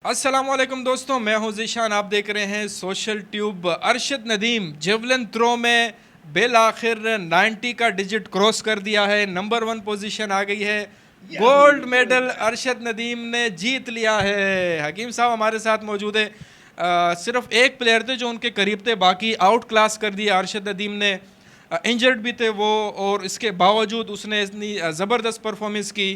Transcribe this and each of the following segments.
अस्सलामुअलैकुम दोस्तों, मैं हूं ज़ीशान। आप देख रहे हैं Social Tube. Arshad Nadeem javelin throw में बिल आखिर 90 का डिजिट क्रॉस कर दिया है। नंबर 1 पोजीशन आ गई है। गोल्ड मेडल अरशद नदीम ने जीत लिया है। हकीम साहब हमारे साथ मौजूद है। सिर्फ एक प्लेयर थे जो उनके करीब थे, बाकी आउट क्लास कर दिया अरशद नदीम ने। इंजर्ड भी थे वो, और इसके बावजूद उसने इतनी ज़बरदस्त परफॉर्मेंस की।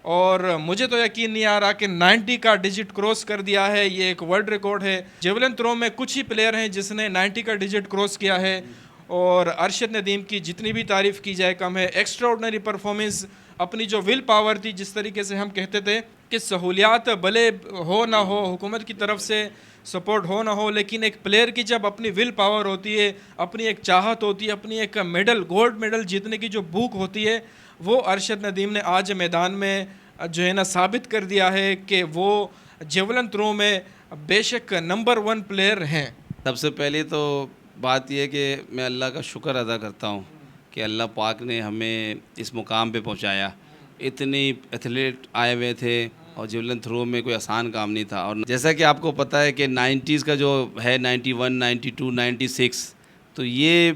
और मुझे तो यकीन नहीं आ रहा कि 90 का डिजिट क्रॉस कर दिया है। ये एक वर्ल्ड रिकॉर्ड है। जेवलिन थ्रो में कुछ ही प्लेयर हैं जिसने 90 का डिजिट क्रॉस किया है, और अरशद नदीम की जितनी भी तारीफ़ की जाए कम है। एक्स्ट्रा ऑर्डनरी परफॉर्मेंस, अपनी जो विल पावर थी, जिस तरीके से हम कहते थे कि सहूलियात भले हो ना हो, हुकूमत की तरफ से सपोर्ट हो ना हो, लेकिन एक प्लेयर की जब अपनी विल पावर होती है, अपनी एक चाहत होती है, अपनी एक मेडल, गोल्ड मेडल जीतने की जो भूख होती है, वो अरशद नदीम ने आज मैदान में जो है ना साबित कर दिया है कि वो जेवलिन थ्रो में बेशक नंबर 1 प्लेयर हैं। सबसे पहले तो बात यह है कि मैं अल्लाह का शुक्र अदा करता हूँ कि अल्लाह पाक ने हमें इस मुकाम पे पहुँचाया। इतने एथलीट आए हुए थे और जेवलिन थ्रो में कोई आसान काम नहीं था। और जैसा कि आपको पता है कि 90s का जो है 91, 92, 96, तो ये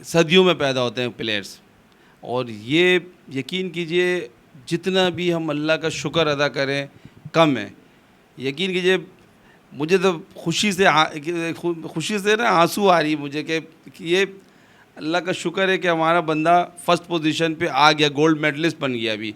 सदियों में पैदा होते हैं प्लेयर्स। और ये यकीन कीजिए जितना भी हम अल्लाह का शुक्र अदा करें कम है। यकीन कीजिए मुझे तो खुशी से ना आंसू आ रही मुझे कि ये अल्लाह का शुक्र है कि हमारा बंदा फर्स्ट पोजीशन पे आ गया, गोल्ड मेडलिस्ट बन गया। अभी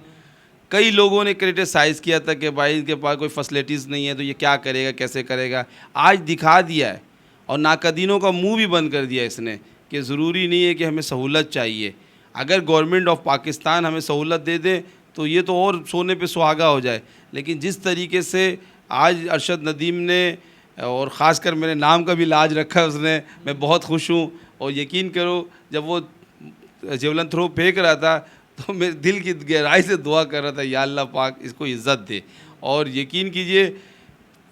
कई लोगों ने क्रिटिसाइज़ किया था कि भाई इनके पास कोई फैसिलिटीज़ नहीं है तो ये क्या करेगा, कैसे करेगा। आज दिखा दिया है और नाकदीनों का मुंह भी बंद कर दिया इसने कि ज़रूरी नहीं है कि हमें सहूलत चाहिए। अगर गवर्नमेंट ऑफ पाकिस्तान हमें सहूलत दे दे तो ये तो और सोने पे सुहागा हो जाए। लेकिन जिस तरीके से आज अरशद नदीम ने, और ख़ासकर मेरे नाम का भी लाज रखा है उसने, मैं बहुत खुश हूँ। और यकीन करो जब वो जेवलिन थ्रो फेंक रहा था तो मेरे दिल की गहराई से दुआ कर रहा था, या अल्लाह पाक इसको इज़्ज़त दे। और यकीन कीजिए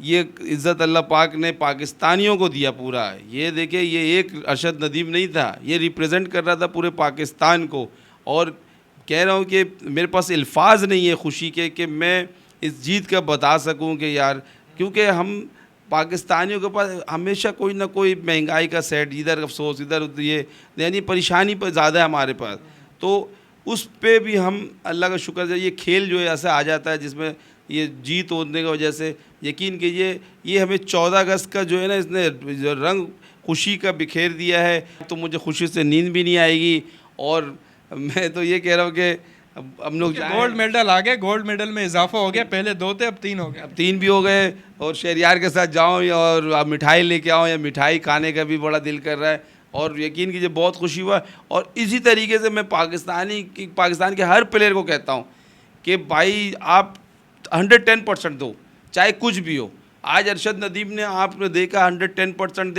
ये इज़्ज़त अल्लाह पाक ने पाकिस्तानियों को दिया पूरा। ये देखिए ये एक अरशद नदीम नहीं था, ये रिप्रेजेंट कर रहा था पूरे पाकिस्तान को। और कह रहा हूँ कि मेरे पास अल्फाज नहीं है खुशी के कि मैं इस जीत का बता सकूँ कि यार, क्योंकि हम पाकिस्तानियों के पास हमेशा कोई ना कोई महंगाई का सेट, इधर अफसोस इधर ये, यानी परेशानी पर ज़्यादा है हमारे पास। तो उस पे भी हम अल्लाह का शुक्र है, ये खेल जो है ऐसा आ जाता है जिसमें ये जीत होने की वजह से यकीन कीजिए ये हमें 14 अगस्त का जो है ना इसने जो रंग खुशी का बिखेर दिया है, तो मुझे खुशी से नींद भी नहीं आएगी। और मैं तो ये कह रहा हूँ कि अब हम लोग गोल्ड मेडल आ गए, गोल्ड मेडल में इजाफा हो गया। पहले 2 थे, अब 3 हो गए। अब 3 भी हो गए। और शहरियार के साथ जाऊँ और आप मिठाई लेके आओ, या मिठाई खाने का भी बड़ा दिल कर रहा है। और यकीन कीजिए बहुत खुशी हुआ। और इसी तरीके से मैं पाकिस्तान के हर प्लेयर को कहता हूँ कि भाई आप 110% दो, चाहे कुछ भी हो। आज अरशद नदीम ने आपने देखा 110%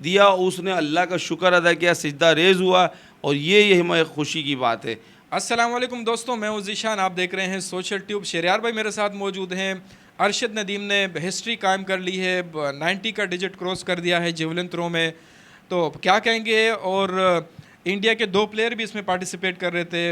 दिया, उसने अल्लाह का शुक्र अदा किया, सिजदा रेज़ हुआ। और ये हमें खुशी की बात है। अस्सलाम वालेकुम दोस्तों, मैं हूं ज़ीशान। आप देख रहे हैं सोशल ट्यूब। शहरियार भाई मेरे साथ मौजूद हैं। अरशद नदीम ने हिस्ट्री कायम कर ली है, 90 का डिजिट क्रॉस कर दिया है जेवलिन थ्रो में। तो क्या कहेंगे? और इंडिया के 2 प्लेयर भी इसमें पार्टिसिपेट कर रहे थे।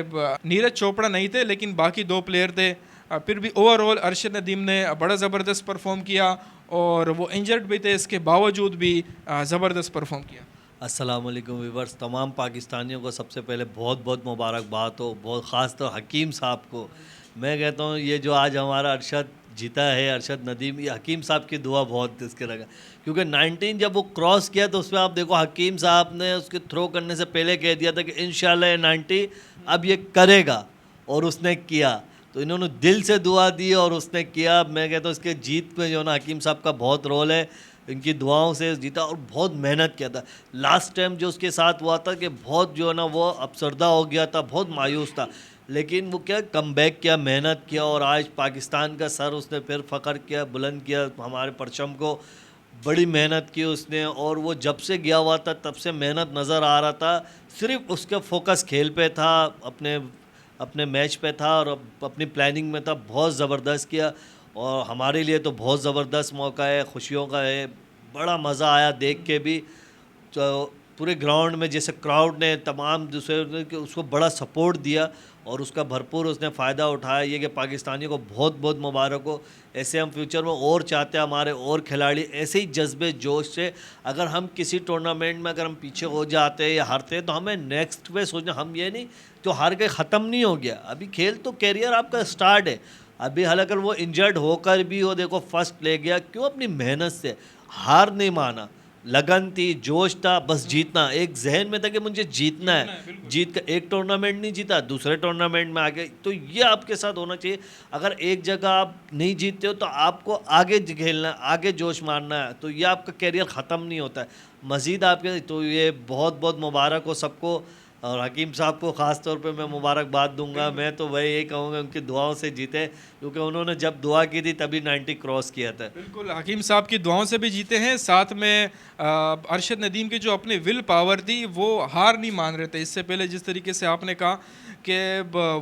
नीरज चोपड़ा नहीं थे, लेकिन बाकी 2 प्लेयर थे। फिर भी ओवरऑल अरशद नदीम ने बड़ा ज़बरदस्त परफॉर्म किया, और वो इंजर्ड भी थे, इसके बावजूद भी ज़बरदस्त परफॉर्म किया। अस्सलाम वालेकुम व्यूवर्स, तमाम पाकिस्तानियों को सबसे पहले बहुत बहुत मुबारकबाद हो, बहुत ख़ास तो हकीम साहब को। मैं कहता हूँ ये जो आज हमारा अरशद जीता है, अरशद नदीम, ये हकीम साहब की दुआ बहुत इसके लगा। क्योंकि 19 जब वो क्रॉस किया तो उसमें आप देखो हकीम साहब ने उसके थ्रो करने से पहले कह दिया था कि इंशाल्लाह ये 90 अब ये करेगा, और उसने किया। तो इन्होंने दिल से दुआ दी और उसने किया। मैं कहता हूँ इसके जीत में जो है ना हकीम साहब का बहुत रोल है, इनकी दुआओं से जीता और बहुत मेहनत किया था। लास्ट टाइम जो उसके साथ हुआ था कि बहुत जो है ना वो अफसरदा हो गया था, बहुत मायूस था, लेकिन वो क्या कमबैक किया, मेहनत किया, और आज पाकिस्तान का सर उसने फिर फ़ख्र किया, बुलंद किया हमारे परचम को। बड़ी मेहनत की उसने, और वो जब से गया हुआ था तब से मेहनत नज़र आ रहा था। सिर्फ उसका फोकस खेल पे था, अपने अपने मैच पे था और अपनी प्लानिंग में था। बहुत ज़बरदस्त किया, और हमारे लिए तो बहुत ज़बरदस्त मौका है, खुशियों का है। बड़ा मज़ा आया देख के भी। तो पूरे ग्राउंड में जैसे क्राउड ने तमाम दूसरे उसको बड़ा सपोर्ट दिया, और उसका भरपूर उसने फ़ायदा उठाया। ये कि पाकिस्तानियों को बहुत बहुत मुबारक हो। ऐसे हम फ्यूचर में और चाहते हैं हमारे और खिलाड़ी ऐसे ही जज्बे जोश से, अगर हम किसी टूर्नामेंट में अगर हम पीछे हो जाते हैं या हारते हैं तो हमें नेक्स्ट पे सोचना, हम ये नहीं जो हार के ख़त्म नहीं हो गया, अभी खेल तो कैरियर आपका स्टार्ट है। अभी हालांकि वो इंजर्ड होकर भी वो देखो फर्स्ट ले गया, क्यों? अपनी मेहनत से, हार नहीं माना, लगन थी, जोश था, बस जीतना एक जहन में था कि मुझे जीतना है। जीत का एक टूर्नामेंट नहीं जीता, दूसरे टूर्नामेंट में आ गए। तो ये आपके साथ होना चाहिए। अगर एक जगह आप नहीं जीतते हो तो आपको आगे खेलना है, आगे जोश मारना है, तो ये आपका कैरियर ख़त्म नहीं होता है, मज़ीद आपके। तो ये बहुत बहुत मुबारक हो सबको, और हकीम साहब को ख़ास तौर पे मैं मुबारकबाद दूंगा। मैं तो वही यही कहूँगा उनकी दुआओं से जीते, क्योंकि उन्होंने जब दुआ की थी तभी 90 क्रॉस किया था। बिल्कुल, हकीम साहब की दुआओं से भी जीते हैं, साथ में अरशद नदीम की जो अपनी विल पावर थी वो हार नहीं मान रहे थे। इससे पहले जिस तरीके से आपने कहा कि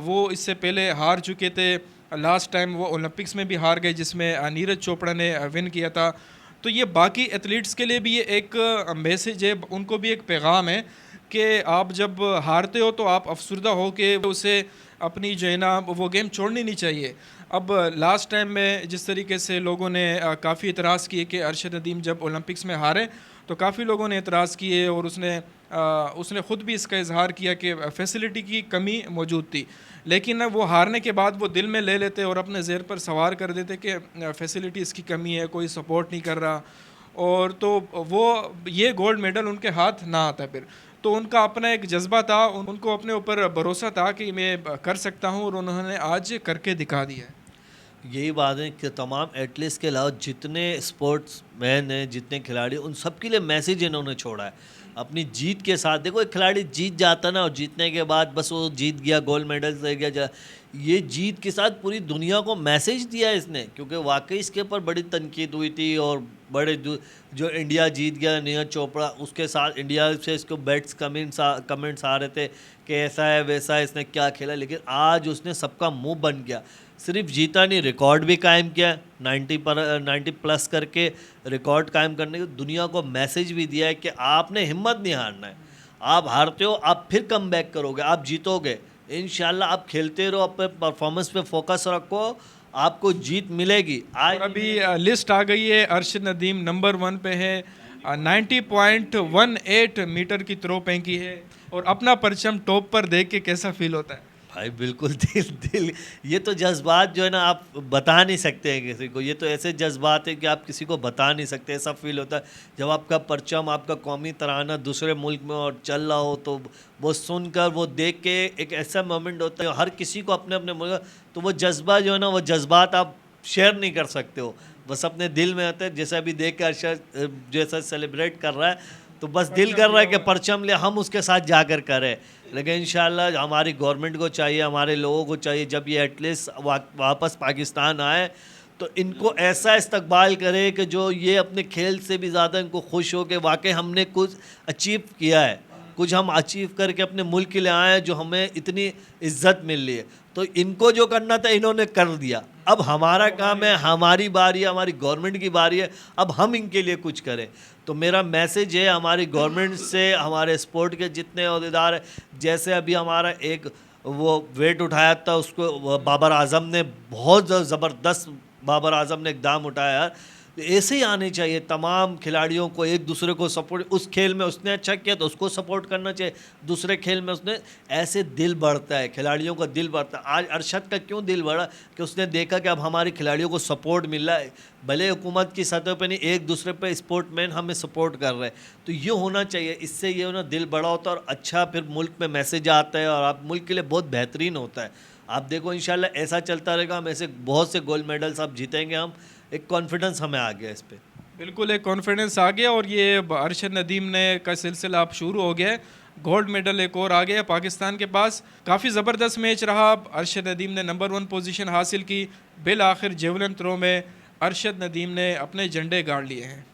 वो इससे पहले हार चुके थे, लास्ट टाइम वो ओलंपिक्स में भी हार गए जिसमें नीरज चोपड़ा ने विन किया था। तो ये बाकी एथलीट्स के लिए भी ये एक मैसेज है, उनको भी एक पैगाम है कि आप जब हारते हो तो आप अफसरदा हो के उसे अपनी जो है ना वो गेम छोड़नी नहीं चाहिए। अब लास्ट टाइम में जिस तरीके से लोगों ने काफ़ी एतराज़ किए कि अरशद नदीम जब ओलंपिक्स में हारे तो काफ़ी लोगों ने एतराज़ किए, और उसने ख़ुद भी इसका इजहार किया कि फैसिलिटी की कमी मौजूद थी। लेकिन वो हारने के बाद वो दिल में ले लेते और अपने ज़हन पर सवार कर देते कि फैसिलिटीज़ की कमी है, कोई सपोर्ट नहीं कर रहा, और तो वो ये गोल्ड मेडल उनके हाथ ना आता फिर। तो उनका अपना एक जज्बा था, उनको अपने ऊपर भरोसा था कि मैं कर सकता हूँ, और उन्होंने आज करके दिखा दिया है। यही बात है कि तमाम एथलीट्स के अलावा जितने स्पोर्ट्स मैन हैं, जितने खिलाड़ी, उन सब के लिए मैसेज इन्होंने छोड़ा है अपनी जीत के साथ। देखो एक खिलाड़ी जीत जाता ना, और जीतने के बाद बस वो जीत गया, गोल्ड मेडल ले गया, ये जीत के साथ पूरी दुनिया को मैसेज दिया इसने, क्योंकि वाकई इसके ऊपर बड़ी तनकीद हुई थी, और बड़े जो इंडिया जीत गया नीरज चोपड़ा, उसके साथ इंडिया से इसको बैट्स कमेंट्स आ रहे थे कि ऐसा है वैसा है, इसने क्या खेला। लेकिन आज उसने सबका मुंह बन गया, सिर्फ जीता नहीं, रिकॉर्ड भी कायम किया, 90 प्लस करके रिकॉर्ड कायम करने की दुनिया को मैसेज भी दिया है कि आपने हिम्मत नहीं हारना है। आप हारते हो, आप फिर कम बैक करोगे, आप जीतोगे इंशाल्लाह। आप खेलते रहो, अपने परफॉर्मेंस पे फोकस रखो, आपको जीत मिलेगी। आज और अभी लिस्ट आ गई है, अरशद नदीम नंबर 1 पे है, 90.18 मीटर की थ्रो फेंकी है, और अपना परचम टॉप पर देख के कैसा फील होता है? भाई बिल्कुल दिल ये तो जज्बात जो है ना आप बता नहीं सकते हैं किसी को। ये तो ऐसे जज्बात है कि आप किसी को बता नहीं सकते। ऐसा फील होता है जब आपका परचम, आपका कौमी तराना दूसरे मुल्क में और चल रहा हो, तो वो सुनकर, वो देख के एक ऐसा मोमेंट होता है हर किसी को अपने अपने मुल्क। तो वो जज्बा जो है ना, वो जज्बात आप शेयर नहीं कर सकते हो, बस अपने दिल में होता है। जैसे अभी देख के अरशद जैसा सेलिब्रेट कर रहा है, तो बस दिल कर रहा है कि परचम ले, हम उसके साथ जाकर करें। लेकिन इंशाल्लाह हमारी गवर्नमेंट को चाहिए, हमारे लोगों को चाहिए, जब ये एटलीस्ट वापस पाकिस्तान आए तो इनको ऐसा इस्तकबाल करे कि जो ये अपने खेल से भी ज़्यादा इनको खुश हो कि वाकई हमने कुछ अचीव किया है, कुछ हम अचीव करके अपने मुल्क के लिए आए हैं, जो हमें इतनी इज्जत मिल रही है। तो इनको जो करना था इन्होंने कर दिया। अब हमारा काम है, हमारी बारी है, हमारी गवर्नमेंट की बारी है, अब हम इनके लिए कुछ करें। तो मेरा मैसेज है हमारी गवर्नमेंट से, हमारे स्पोर्ट के जितने अहदेदार हैं, जैसे अभी हमारा एक वो वेट उठाया था, उसको बाबर आजम ने बहुत ज़बरदस्त बाबर आजम ने इक़दाम उठाया यार। तो ऐसे ही आने चाहिए तमाम खिलाड़ियों को, एक दूसरे को सपोर्ट। उस खेल में उसने अच्छा किया तो उसको सपोर्ट करना चाहिए, दूसरे खेल में उसने, ऐसे दिल बढ़ता है, खिलाड़ियों का दिल बढ़ता है। आज अरशद का क्यों दिल बढ़ा कि उसने देखा कि अब हमारे खिलाड़ियों को सपोर्ट मिल रहा है, भले हुकूमत की सतह पर नहीं, एक दूसरे पे स्पोर्टमैन हमें सपोर्ट कर रहे हैं। तो ये होना चाहिए, इससे ये ना दिल बड़ा होता है और अच्छा फिर मुल्क में मैसेज आता है, और आप मुल्क के लिए बहुत बेहतरीन होता है। आप देखो इंशाल्लाह ऐसा चलता रहेगा, हम ऐसे बहुत से गोल्ड मेडल्स आप जीतेंगे। हम एक कॉन्फिडेंस हमें आ गया इस पर। बिल्कुल एक कॉन्फिडेंस आ गया, और ये अरशद नदीम ने का सिलसिला अब शुरू हो गया है। गोल्ड मेडल एक और आ गया पाकिस्तान के पास। काफ़ी ज़बरदस्त मैच रहा। अरशद नदीम ने नंबर 1 पोजीशन हासिल की। बिल आखिर जेवलिन थ्रो में अरशद नदीम ने अपने झंडे गाड़ लिए हैं।